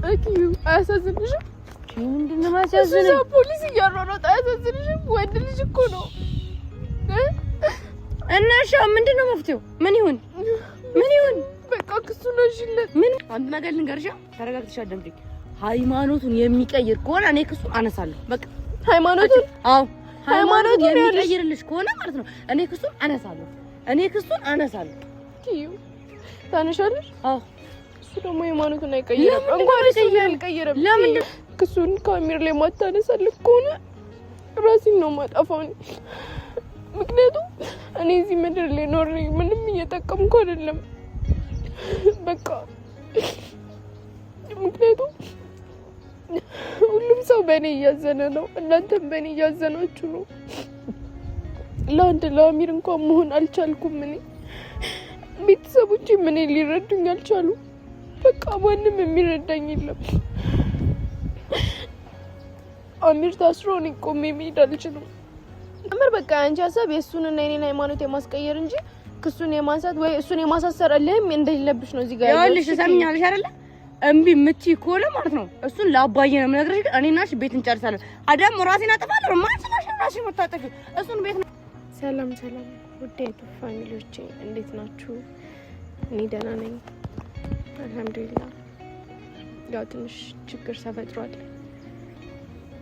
አኪዩ አያሳዝንሽም? ምንድነው ማሳዝን? እሱ ፖሊስ እያሯሯጠ አያሳዝንሽም? ወንድ ልጅ እኮ ነው። እና እሺ ምንድነው መፍትሄው? ምን ይሁን? በቃ ክሱን አሽለት። ምን አንድ ነገር ልንገርሽ፣ ተረጋግተሽ አዳምጪኝ። ሃይማኖቱን የሚቀይር ከሆነ እኔ ክሱን አነሳለሁ። በቃ ሃይማኖቱን? አዎ ሃይማኖቱን የሚቀይርልሽ ከሆነ ማለት ነው እኔ ክሱን አነሳለሁ። ኪዩ ታነሻለሽ? አዎ እሱ ደግሞ ሃይማኖቱን አይቀይርም። እንኳን እሱ አይቀይርም። ለምን ክሱን ካሜራ ላይ ማታነሳልክ ከሆነ ራሴን ነው ማጠፋው። ምክንያቱም እኔ እዚህ ምድር ላይ ኖሬ ምንም እየጠቀምኩ አይደለም። በቃ ምክንያቱም ሁሉም ሰው በእኔ እያዘነ ነው። እናንተም በእኔ እያዘናችሁ ነው። ለአሚር እንኳን መሆን አልቻልኩም። እኔ ቤተሰቦቼ ምን ሊረዱኝ አልቻሉ። በቃ ማንም የሚረዳኝ የለም። አሚር ታስሮ እኔ ቆሜ መሄድ አልችልም። አምር በቃ አንቺ ሀሳብ የእሱንና የኔን ሃይማኖት የማስቀየር እንጂ ክሱን የማንሳት ወይ እሱን የማሳሰር አለህም እንደሌለብሽ ነው እዚህ ጋር ያለሽ። ሰምኛለሽ አይደለ? እምቢ የምትይ ከሆነ ማለት ነው እሱን ለአባዬ ነው የምነግርሽ። እኔና እሺ ቤት እንጨርሳለን። አዳም ራሴን አጠፋለሁ። ማንስላሽ ራስሽ መታጠፊ እሱን ቤት ነው። ሰላም ውድ ፋሚሊዎቼ እንዴት ናችሁ? እኔ ደህና ነኝ አልሐምዱሊላህ። ያው ትንሽ ችግር ተፈጥሯል።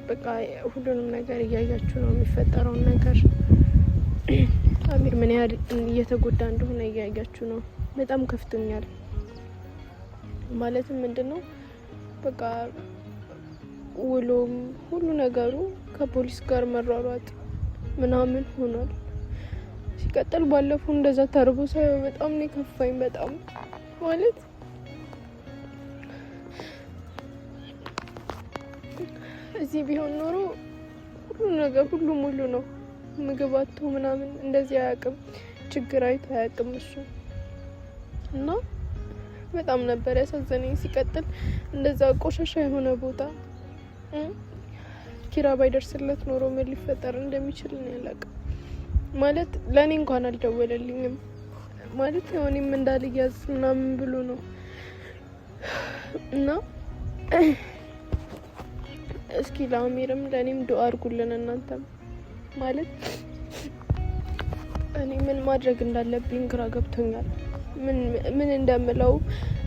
በቃ ሁሉንም ነገር እያያችሁ ነው የሚፈጠረውን ነገር። አሚር ምን ያህል እየተጎዳ እንደሆነ እያያችሁ ነው። በጣም ከፍቶኛል። ማለትም ምንድነው በቃ ውሎም ሁሉ ነገሩ ከፖሊስ ጋር መሯሯጥ ምናምን ሆኗል። ሲቀጥል ባለፈው እንደዛ ተርቦ ሳይው በጣም ነው ከፋኝ። በጣም ማለት እዚህ ቢሆን ኖሮ ሁሉ ነገር ሁሉ ሙሉ ነው። ምግብ አጥቶ ምናምን እንደዚህ አያውቅም። ችግር አይቶ አያውቅም እሱ እና በጣም ነበር ያሳዘነኝ። ሲቀጥል እንደዛ ቆሻሻ የሆነ ቦታ ኪራ ባይደርስለት ኖሮ ምን ሊፈጠር እንደሚችል ነው ያላውቅም። ማለት ለእኔ እንኳን አልደወለልኝም። ማለት የሆነም እንዳልያዝ ምናምን ብሎ ነው እና እስኪ ለአሚርም ለእኔም ዱአ አድርጉልን እናንተም። ማለት እኔ ምን ማድረግ እንዳለብኝ ግራ ገብቶኛል። ምን እንደምለው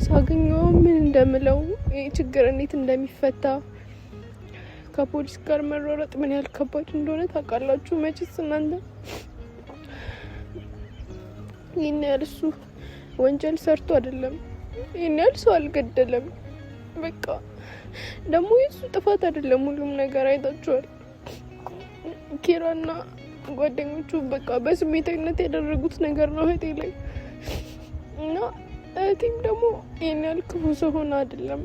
ሳገኘው ምን እንደምለው ችግር እንዴት እንደሚፈታ ከፖሊስ ጋር መሯሯጥ ምን ያህል ከባድ እንደሆነ ታውቃላችሁ መቼስ እናንተ። ይሄን ያህል እሱ ወንጀል ሰርቶ አይደለም፣ ይሄን ያህል ሰው አልገደለም። በቃ ደግሞ የሱ ጥፋት አይደለም። ሁሉም ነገር አይታችኋል። ኪራና ጓደኞቹ በቃ በስሜታዊነት ያደረጉት ነገር ነው እህቴ ላይ እና እህቴም ደግሞ ይሄን ያህል ክፉ ሰው ሆና አይደለም።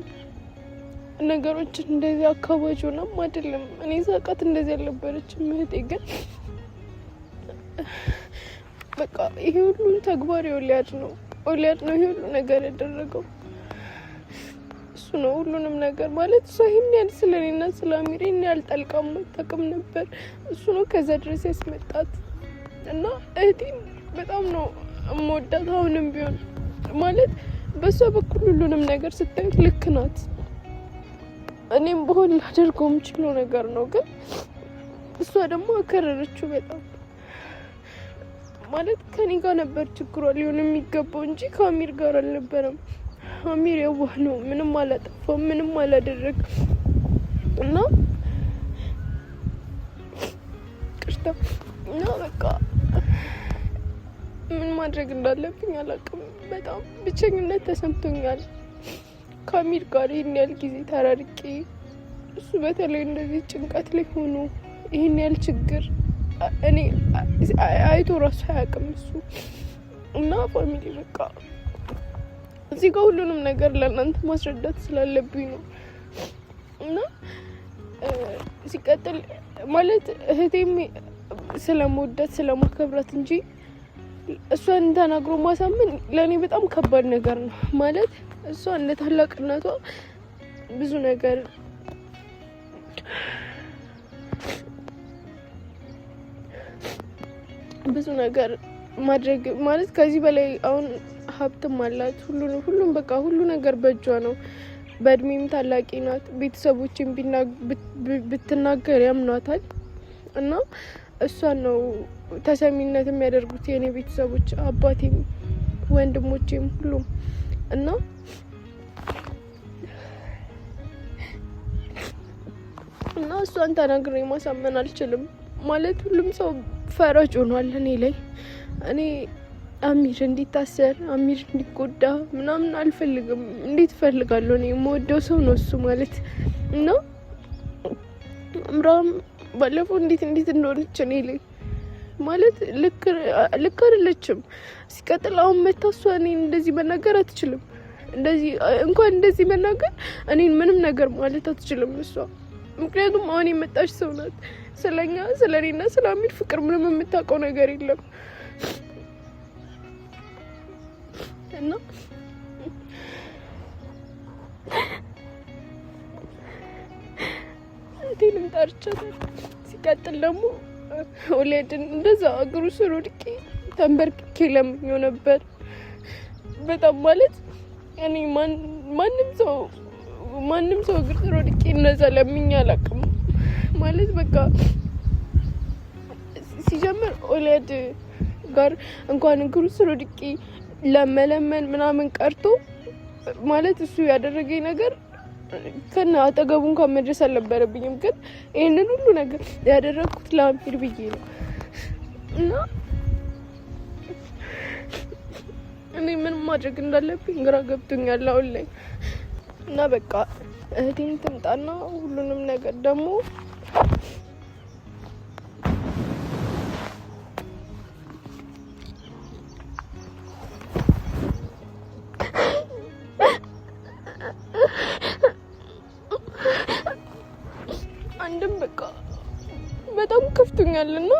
ነገሮችን እንደዚህ አካባጅ ሆናም አይደለም። እኔ ሳቃት እንደዚህ ያልነበረችም እህቴ። ግን በቃ ይሄ ሁሉ ተግባር ኦሊያድ ነው ይሄ ሁሉ ነገር ያደረገው እሱ ነው። ሁሉንም ነገር ማለት እሷ ይሄን ያህል ስለኔና ስለ አሚር ይሄን ያህል ጠልቃም አታውቅም ነበር። እሱ ነው ከዛ ድረስ ያስመጣት እና እህቴን በጣም ነው የምወዳት አሁንም ቢሆን። ማለት በሷ በኩል ሁሉንም ነገር ስታዩት ልክ ናት። እኔም በሆን ላደርገው የምችለው ነገር ነው። ግን እሷ ደግሞ አከረረችው በጣም። ማለት ከኔ ጋር ነበር ችግሯ ሊሆን የሚገባው እንጂ ከአሚር ጋር አልነበረም። አሚር የዋህ ነው፣ ምንም አላጠፋም፣ ምንም አላደረገም እና ቅርታ እና በቃ ምን ማድረግ እንዳለብኝ አላውቅም። በጣም ብቸኝነት ተሰምቶኛል። ከአሚር ጋር ይህን ያህል ጊዜ ተራርቄ እሱ በተለይ እንደዚህ ጭንቀት ላይ ሆኖ ይህን ያህል ችግር እኔ አይቶ ራሱ አያውቅም እሱ እና ፋሚሊ በቃ እዚህ ጋር ሁሉንም ነገር ለእናንተ ማስረዳት ስላለብኝ ነው እና ሲቀጥል ማለት እህቴም ስለመወዳት ስለማከብራት እንጂ እሷን ተናግሮ ማሳመን ለእኔ በጣም ከባድ ነገር ነው። ማለት እሷ እንደ ታላቅነቷ ብዙ ነገር ማድረግ ማለት ከዚህ በላይ አሁን ሀብትም አላት ሁሉም በቃ ሁሉ ነገር በእጇ ነው። በእድሜም ታላቂ ናት። ቤተሰቦችን ብትናገር ያምኗታል እና እሷን ነው ተሰሚነት የሚያደርጉት የኔ ቤተሰቦች፣ አባቴም ወንድሞቼም ሁሉም እና እሷን ተናግሬ ማሳመን አልችልም። ማለት ሁሉም ሰው ፈራጅ ሆኗል እኔ ላይ። እኔ አሚር እንዲታሰር አሚር እንዲጎዳ ምናምን አልፈልግም። እንዴት እፈልጋለሁ? እኔ የምወደው ሰው ነው እሱ ማለት እና አምራም ባለፈው እንዴት እንደሆነች እኔ ላይ ማለት ልክ አይደለችም። ሲቀጥል አሁን መታ እሷ እኔን እንደዚህ መናገር አትችልም። እንደዚህ መናገር እኔን ምንም ነገር ማለት አትችልም እሷ። ምክንያቱም አሁን የመጣች ሰው ናት። ስለኛ ስለኔና ስለ አሚር ፍቅር ምንም የምታውቀው ነገር የለም እና እንዴንም ታርቻታል። ሲቀጥል ደግሞ ወለድን እንደዛ እግሩ ስር ወድቄ ተንበርክኬ ለምኜው ነበር በጣም ማለት እኔ ማንም ሰው እግር ስር ወድቄ እንደዛ ለምኜ አላውቅም ማለት በቃ ሲጀምር ወለድ ጋር እንኳን እግሩ ስር ወድቄ ለመለመን ምናምን ቀርቶ ማለት እሱ ያደረገኝ ነገር ከና አጠገቡ እንኳን መድረስ አልነበረብኝም። ግን ይሄንን ሁሉ ነገር ያደረኩት ለአሚር ብዬ ነው እና እኔ ምን ማድረግ እንዳለብኝ ግራ ገብቶኛል አሁን ላይ እና በቃ እህቴም ትምጣና ሁሉንም ነገር ደግሞ አንድም በቃ በጣም ከፍቶኛልና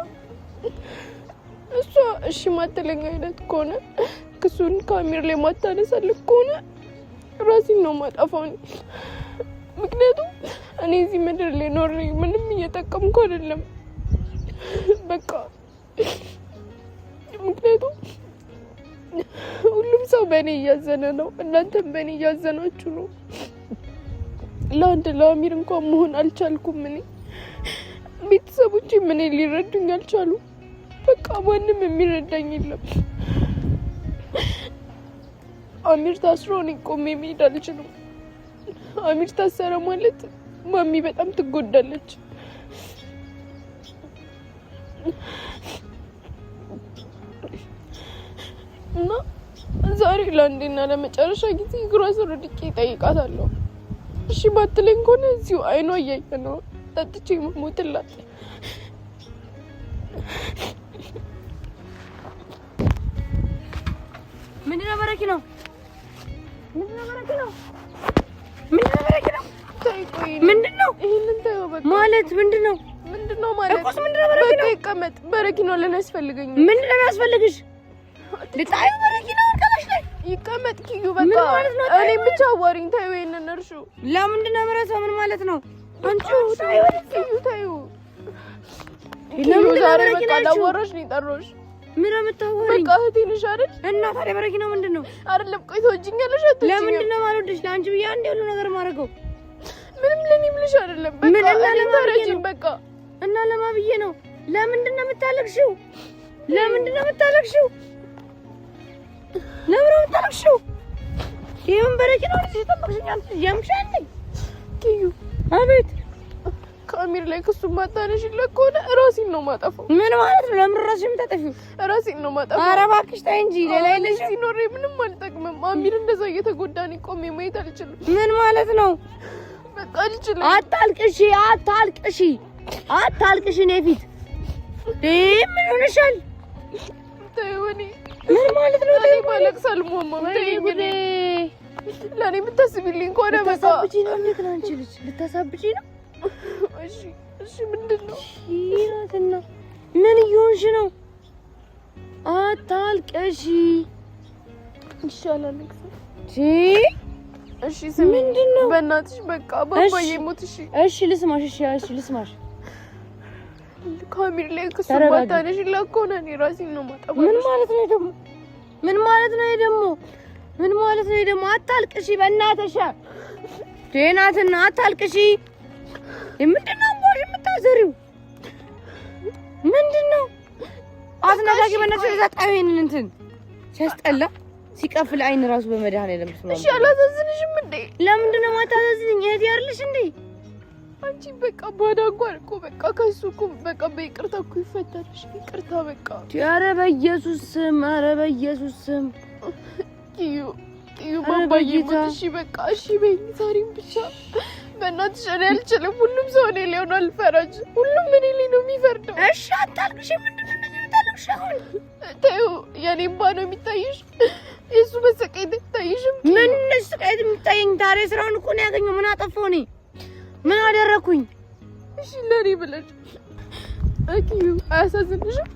እሷ እሺ ማትለኝ አይነት ከሆነ ክሱን ከአሚር ላይ ማታነሳልክ ከሆነ ራሴን ነው ማጠፋው። ምክንያቱም እኔ እዚህ ምድር ላይ ኖሬ ምንም እየጠቀምኩ አይደለም በቃ ምክንያቱም ሁሉም ሰው በእኔ እያዘነ ነው። እናንተም በእኔ እያዘናችሁ ነው። ለአሚር እንኳን መሆን አልቻልኩም። እኔ ቤተሰቦቼ ምን ሊረዱኝ አልቻሉ። በቃ ማንም የሚረዳኝ የለም። አሚር ታስሮ እኔ ቆሜ መሄድ አልችልም። አሚር ታሰረ ማለት ማሚ በጣም ትጎዳለች እና ዛሬ ለአንዴና ለመጨረሻ ጊዜ እግሯ ስር ወድቄ እጠይቃታለሁ። እሺ ባትለኝ ከሆነ እዚሁ አይኗ እያየ ነው ጠጥቼ መሞትላት። ምንድነው በረኪና? ምንድነው ይሄንን ተይው በቃ። ማለት ምንድነው ማለት እኮስ ምንድነው በረኪና? በቃ ይቀመጥ። በረኪናው ለኔ ያስፈልገኝ። ምንድነው ያስፈልግሽ? ልጣዩ በረኪናው ከላሽ ላይ ይቀመጥ። ኪዩ በቃ እኔ ብቻ አዋሪኝ። ተይው ይሄንን እርሹ። ለምንድነው ምረሰው? ምን ማለት ነው? አንቺ ኪዩ ተይው። ዛሬ በቃ ላወራሽ ነው የጠራሁሽ። ምን አመጣው? በቃ እህቴ ነሽ አይደል? እና ታዲያ በረኪናው ምንድነው? አይደለም ቆይ ተወጂኛለሽ አትወጂኝ? ለምንድነው ማልወድሽ? ለአንቺ ብዬ አንዴ ሁሉ ነገር ማረገው ምንም ለኔ ብለሽ አይደለም። በቃ ለማረጂኝ በቃ እና ለማብዬ ነው። ለምንድነው የምታለቅሽው? ለምንድነው የምታለቅሽው? ይሄን በረኪናው ልጅ ተጠቅሽኛል። ያምሻለኝ ኪዩ። አቤት። ከአሚር ላይ ክሱ ማታነሽ ለኮነ ራሴን ነው ማጠፋው። ምን ማለት ነው? ለምን ራስሽን የምታጠፊው? ራሴን ነው ማጠፋው። ኧረ እባክሽ ተይ እንጂ ሌላ የለሽ። ሲኖር ምንም አልጠቅምም። አሚር እንደዛ እየተጎዳኝ ቆሜ ማየት አልችልም። ምን ማለት ነው? በቃ አልችልም። አታልቅሽ እኔ ፊት ምን ሆነሻል? ተይወኒ። ምን ማለት ነው? ተይ ማለቅስ አልሞማም። ተይ ጉዴ። ለኔ ብታስቢልኝ ከሆነ በቃ ልታሳብጪ ነው። እንዴት ነው አንቺ ልጅ ልታሳብጪ ነው? እሺ ምንድነው? ይራትና ምን እየሆንሽ ነው? አታልቅሽ። ይሻላል እሺ ስሚ። ምንድነው? በእናትሽ በቃ ባባዬ ሞት። እሺ ልስማሽ። ከአሚር ላይ ክሱ ባታነሽ ለኮነ እኔ ራሴን ነው ማጠፋው። ምን ማለት ነው ደግሞ? አታልቅሽ በእናትሽ። ቴናትና አታልቅሺ። ምንድነው ባሽ የምታዘሪው? ምንድነው አትናጋቂ በእናትሽ ዘጣይን እንትን ሲያስጠላ ሲቀፍል አይን ራሱ በመድኃኒዓለም ለምስማማ። እሺ አላሳዝንሽም እንዴ? ለምንድነው ማታሳዝኝ? እህቴ አይደለሽ እንዴ? አንቺ በቃ ባዳጓር እኮ በቃ ከሱ እኮ በቃ በይቅርታ እኮ ይፈታልሽ። ይቅርታ በቃ ኧረ በኢየሱስ ስም፣ ኧረ በኢየሱስ ስም ኪዩ ባባዬ ሞት። እሺ በቃ እሺ በይኝ ዛሬም ብቻ በእናትሽ። እኔ አልችልም። ሁሉም ሰው እኔ ላይ ሆኗል ፈራጅ። ሁሉም እኔ ላይ ነው የሚፈርደው። እሺ አታልቅሽ። ምንድነው እንደምታለቅሽ? አሁን ተይው። የኔ እንባ ነው የሚታይሽ? የሱ መሰቃየት አይታይሽም? ምን ስቃየት የሚታየኝ? ታዲያ ስራውን እኮ ነው ያገኘው። ምን አጠፋሁ እኔ? ምን አደረኩኝ? እሺ ለኔ ብለሽ ኪዩ አያሳዝንሽም?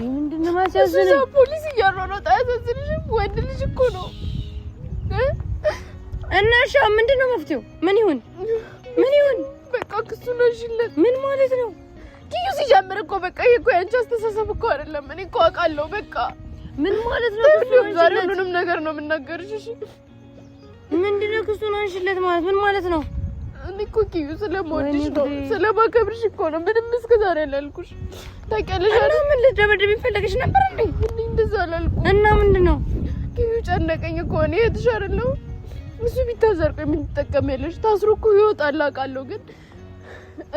ምንድነው ማሳዝን? እሱ ፖሊስ እያሯሯጠ አያሳዝንሽም? ወንድ ልጅ እኮ ነው። እና እሺ ምንድነው መፍትሄው? ምን ይሁን? ምን ይሁን? በቃ ክሱን አንሺለት። ምን ማለት ነው? ኪዩ ሲጀምር እኮ በቃ ይሄ እኮ ያንቺ አስተሳሰብ እኮ አይደለም። እኔ እኮ አውቃለሁ። በቃ ምን ማለት ነው? ዛሬ ሁሉንም ነገር ነው የምናገርሽ። እሺ ምንድነው ክሱን አንሺለት ማለት ምን ማለት ነው? እኔ እኮ ኪዩ ስለምወድሽ ነው ስለማከብርሽ እኮ ነው። ምንም እስከ ዛሬ አላልኩሽ ታውቂያለሽ አይደል? ምን ልትደበድብ ይፈልግሽ ነበር እንዴ? እኔ እንደዛ አላልኩም። እና ምንድነው? ኪዩ ጨነቀኝ እኮ እኔ እህትሽ አይደለሁ? እሱ ቢታዘር ቆይ ምን ትጠቀሚያለሽ? ታስሮ እኮ ይወጣል አውቃለሁ። ግን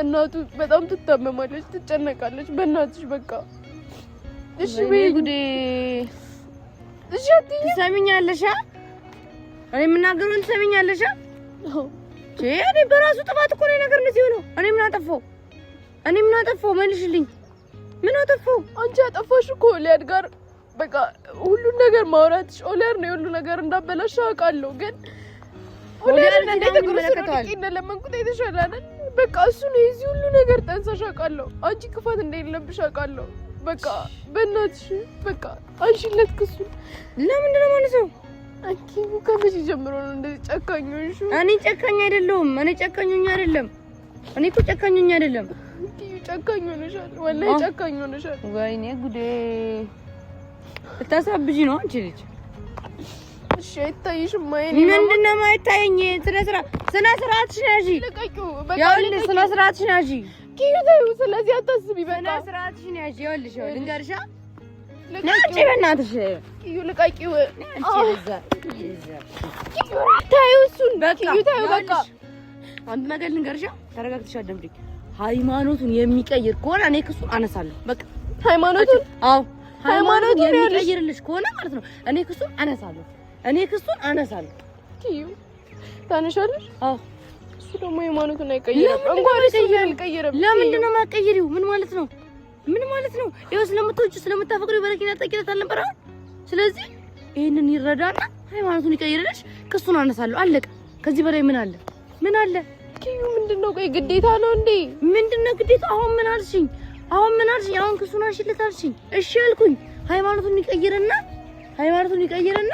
እናቱ በጣም ትታመማለች፣ ትጨነቃለች። በእናትሽ በቃ እሺ በይ። ጉዴ እሺ አትይኝ። ትሰሚኛለሽ? እኔ የምናገረውን ትሰሚኛለሽ? እኔ በራሱ ጥፋት እኮ ነው ነገር እንደዚህ ሆኖ። እኔ ምን አጠፋው? እኔ ምን አጠፋው? መልሽልኝ። ምን አጠፋው? አንቺ ያጠፋሽ እኮ ኦሊያድ ጋር በቃ ሁሉን ነገር ማውራትሽ። ኦሊያድ ነው ሁሉ ነገር እንዳበላሽ አውቃለሁ። ግን ኦሊያድ እንዴት ተቆርሰሽ ለመንኩት የተሻለ አይደል? በቃ እሱ ነው የዚህ ሁሉ ነገር ጠንሳሽ አውቃለሁ። አንቺ ክፋት እንደሌለብሽ አውቃለሁ። በቃ በእናትሽ በቃ አንቺለት ክሱ ለምንድን ነው ማለት ነው? አንቺ ከመቼ ጀምሮ ነው እንደዚህ ጨካኝ ሆንሽ? እኔ ጨካኝ አይደለሁም። እኔ ጨካኝ አይደለም። እኔ እኮ ጨካኝ አይደለም። ጨካኝ ሆነሻል። ወላሂ ጨካኝ ሆነሻል። ወይኔ ጉዴ! ልታሳብጂ ነው አንቺ ልጅ። እሺ አይታይሽም? ምንድን ነው የማይታየኝ? ስነ ስርዓትሽን ያዢ። ይኸውልሽ ስነ ስርዓትሽን ያዢ። ኪዩ ተይው። ስለዚህ አታስቢ። ስነ ስርዓትሽን ያዢ። ይኸውልሽ ልንገርሻ ነጭ በእናትሽ ኪዩ ልቀቂው። ኪዩ ታዩ እሱን ኪዩ ታዩ። በቃ አንድ ነገር ልንገርሻ፣ ተረጋግተሽ አዳምጪኝ። ሃይማኖቱን የሚቀይር ከሆነ እኔ ክሱን አነሳለሁ። በቃ ሃይማኖቱን ሃይማኖቱን የሚቀይርልሽ ከሆነ ማለት ነው እኔ ክሱን አነሳለሁ። ኪዩ ታነሻለሽ? እሱ ደግሞ ሃይማኖቱን አይቀይርም። እንኳን እሱ አይቀይርም። ለምንድን ነው የማትቀይሪው? ምን ማለት ነው? ምን ማለት ነው? ይኸው ስለምትወጪ ስለምታፈቅሪው በረኪና ጠቂለት አልነበረ? ስለዚህ ይሄንን ይረዳና ሃይማኖቱን ይቀይርልሽ፣ ክሱን አነሳለሁ። አለቀ። ከዚህ በላይ ምን አለ? ምን አለ? ኪዩ ምንድነው? ቆይ ግዴታ ነው እንዴ? ምንድነው ግዴታ? አሁን ምን አልሽኝ? አሁን ክሱን አንሺለት አልሽኝ። እሺ አልኩኝ። ሃይማኖቱን ይቀይርና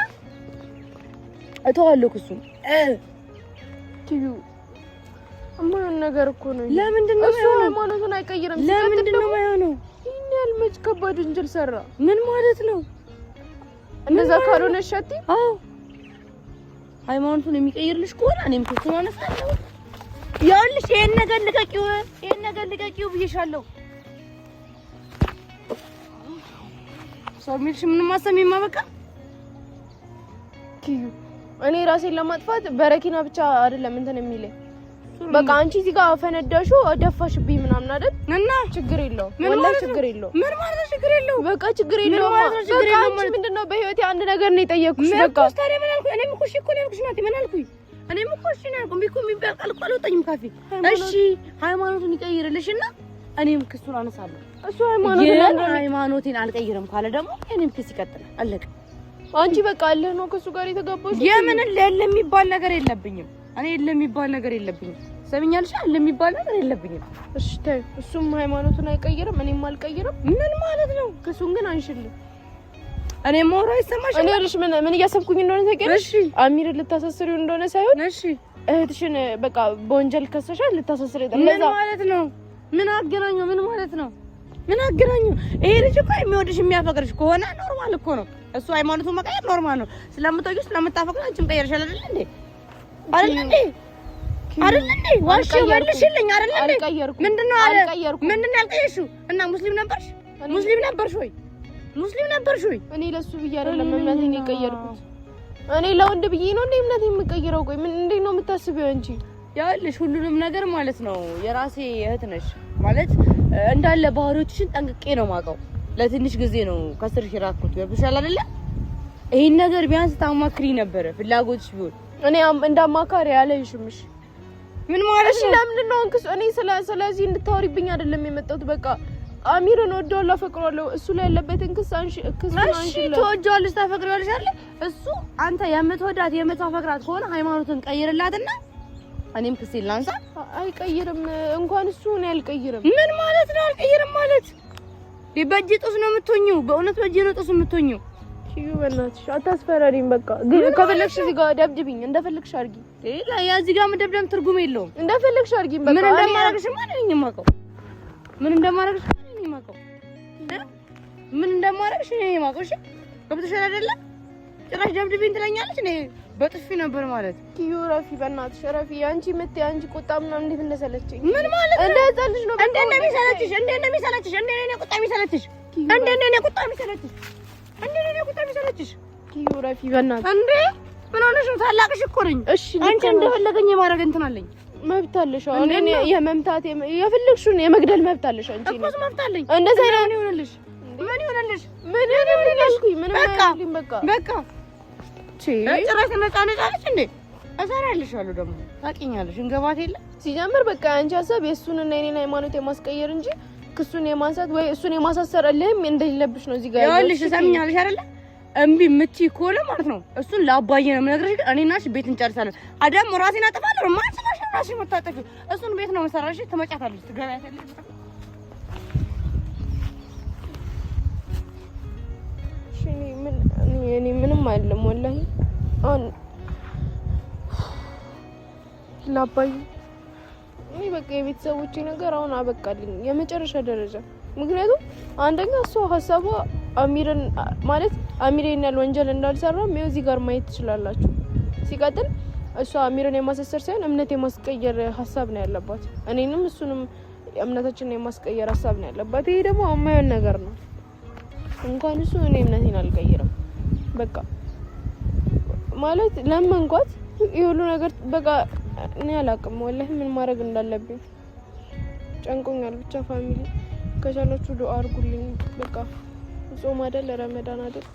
እተዋለሁ ክሱን። ኪዩ የማይሆን ነገር እኮ ነው። ለምንድን ነው የማይሆነው? ሃይማኖቱን አይቀይርም። ለምንድን ነው የማይሆነው? ይሄን ያህል መች ከባድ ወንጀል ሰራ? ምን ማለት ነው? እንደዛ ካልሆነ እሺ። አዎ ሃይማኖቱን የሚቀይርልሽ ከሆነ እኔም ክሱን አነሳለሁ። ይኸውልሽ ይሄን ነገር ልቀቂው ብዬሻለሁ። ሰው የሚልሽ ምንም አሰሚማ። በቃ ኪዩ እኔ ራሴን ለማጥፋት በረኪና ብቻ አይደለም እንትን የሚለኝ። በቃ አንቺ እዚህ ጋር ፈነዳሹ ደፋሽብኝ ምናምን አይደል? እና ችግር የለውም። ወላሂ ችግር የለውም። ምን ማለት ነው ችግር የለውም? በቃ ችግር የለውም። በቃ አንቺ ምንድነው በህይወቴ አንድ ነገር ነው የጠየቅኩሽ። በቃ ታዲያ ምን አልኩኝ? እኔም እኮ እሺ እኮ ነው ያልኩሽ። ናቲ ምን አልኩኝ? እኔም እኮ እሺ ነው ያልኩኝ። ቢኮ የሚባል ቃል እኮ አልወጣኝም ካፌ። እሺ ሃይማኖቱን ይቀይርልሽና እኔም ክሱን አነሳለሁ። እሱ ሃይማኖቴን አልቀይርም ካለ ደግሞ እኔም ክስ ይቀጥላል። አለቀ። አንቺ በቃ አለ ነው ከሱ ጋር የተጋባሽ። የምን ለለ የሚባል ነገር የለብኝም። እኔ የሚባል ነገር የለብኝም። ሰምኛልሽ? የሚባል ነገር የለብኝም። እሺ ተይ። እሱም ሃይማኖቱን አይቀይርም፣ እኔም አልቀይርም። ምን ማለት ነው? ክሱን ግን አንሽልኝ። እኔ ሞራ ይሰማሽ? እኔ ልሽ ምን እያሰብኩኝ እንደሆነ ታውቂያለሽ? እሺ አሚር ልታሳስሪው እንደሆነ ሳይሆን እሺ እህትሽን በቃ በወንጀል ከሰሻል ልታሳስሪ አይደል? ምን ማለት ነው? ምን አገናኘው? ምን ማለት ነው? ምን አገናኘው? ይሄ ልጅ እኮ የሚወድሽ የሚያፈቅርሽ ከሆነ ኖርማል እኮ ነው። እሱ ሃይማኖቱን መቀየር ኖርማል ነው። ስለምትወጂው ስለምታፈቅሪው አንቺም ቀየርሻል አይደል እንዴ? አይደል እንዴ? አይደል እንዴ? ዋሽ መልሽልኝ አይደል እንዴ? ምንድነው ያልቀየርሽው? እና ሙስሊም ነበርሽ ወይ? እኔ ለሱ ብዬ አይደለም እምነቴን የቀየርኩት። እኔ ለወንድ ብዬ ነው እንዴ እምነቴን የምቀይረው? ቆይ ምን እንዴ ነው የምታስቢው አንቺ? ያልሽ ሁሉንም ነገር ማለት ነው የራሴ እህት ነሽ ማለት እንዳለ ባህሪዎችሽን ጠንቅቄ ነው የማውቀው። ለትንሽ ጊዜ ነው ከስርሽ ራቅኩት። ገብቶሻል አይደለ? ይሄን ነገር ቢያንስ ታማክሪ ነበር ፍላጎትሽ ቢሆን። እኔ እንዳማካሪ ያለሽምሽ ምን ማለት ነው? ለምን ነው እንክስ እኔ ስለዚህ እንድታወሪብኝ አይደለም የመጣሁት። በቃ አሚርን ወደዋለሁ፣ አፈቅረዋለሁ። እሱ ላይ ያለበትን ክስ አንሺ። እሺ ትወጂዋለሽ፣ ታፈቅሪዋለሽ አይደል? እሱ አንተ የምትወዳት የምታፈቅራት ከሆነ ሃይማኖትን ቀይርላትና እኔም ክሴን ላንሳ። አይቀይርም እንኳን እሱ እኔ አልቀይርም። ምን ማለት ነው አልቀይርም ማለት? በእጅ ጦስ ነው የምትሆኚው። በእውነት በእጅ ነው ጦስ የምትሆኚው። ኪዩ በእናትሽ አታስፈራሪኝ። በቃ ግን ከፈለግሽ እዚህ ጋር ደብድብኝ፣ እንደፈለግሽ አድርጊ። ያ እዚህ ጋር መደብደብ ትርጉም የለውም። እንደፈለግሽ አድርጊኝ። በቃ ምን እንደማደርግሽ ማን ነኝ የማውቀው? ምን እንደማደርግሽ ማን ነኝ የማውቀው? ምን እንደማደርግሽ እኔ የማውቀው? እሺ ገብቶሻል አይደለ? ጭራሽ ደብድብኝ ትለኛለች። እኔ በጥፊ ነበር ማለት። ኪዩ ረፊ በእናትሽ ረፊ። አንቺ ቁጣ ምናምን እንዴት እንደሰለችኝ። ምን ማለት ነው? እንደዛ ልጅ ነው እንዴ እንደሚሰለችሽ? እንዴ እንደሚሰለችሽ? እንዴ እኔ ቁጣ የሚሰለችሽ? እንዴ እኔ ቁጣ የሚሰለችሽ? እንዴ እኔ ቁጣ የሚሰለችሽ? ኪዩ ረፊ በእናትሽ እንዴ ምን ሆነሽ ነው? ታላቅሽ እኮ ነኝ። እሺ አንቺ እንደፈለገኝ የማድረግ እንትን አለኝ። መብት አለሽ። አሁን እኔ የመምታት የፈለግሽውን የመግደል መብት አለሽ አንቺ። እኮ መብት አለኝ። እንደዛ ነው ይሆንልሽ። ምን ይሆንልሽ? ምን ይሆንልሽ? ምን በቃ ጭራሽ ነፃነጫለች እንዴ? እሰራልሻለሁ ደግሞ ታውቂኛለሽ። እንገባት የለ ሲጀምር በቃ አንቺ ሀሳብ የእሱንና የኔን ሃይማኖት የማስቀየር እንጂ ክሱን የማንሳት ወይ እሱን የማሳሰር እልህም እንደሌለብሽ ነው እዚህ ጋር ያለሽ። ሰምኛለሽ አይደለ? እምቢ የምትይ ከሆነ ማለት ነው እሱን ለአባዬ ነው የምነግርሽ። እኔና እሺ ቤት እንጨርሳለን። አዳም ራሴን አጠፋለሁ። ማንስላሽ ራስሽ መታጠፊ እሱን ቤት ነው መሰራሽ። ትመጫታለሽ፣ ትገባያታለሽ። እኔ ምንም አይደለም ወላሂ። አሁን ላባይ እኔ በቃ የቤተሰቦቼ ነገር አሁን አበቃልኝ የመጨረሻ ደረጃ። ምክንያቱም አንደኛ እሷ ሀሳቧ አሚርን ማለት አሚርን ያለ ወንጀል እንዳልሰራ ነው እዚህ ጋር ማየት ትችላላችሁ። ሲቀጥል እሷ አሚርን የማሰሰር ሳይሆን እምነት የማስቀየር ሀሳብ ነው ያለባት። እኔንም እሱንም እምነታችንን የማስቀየር ሀሳብ ነው ያለባት። ይሄ ደግሞ የማይሆን ነገር ነው። እንኳን እሱ እኔ እምነቴን አልቀይርም። በቃ ማለት ለመንኳት ይሁሉ ነገር በቃ እኔ አላውቅም ወላሂ ምን ማድረግ እንዳለብኝ ጨንቆኛል። ብቻ ፋሚሊ ከቻላችሁ ዱአ አድርጉልኝ። በቃ ጾም አይደል ረመዳን አይደል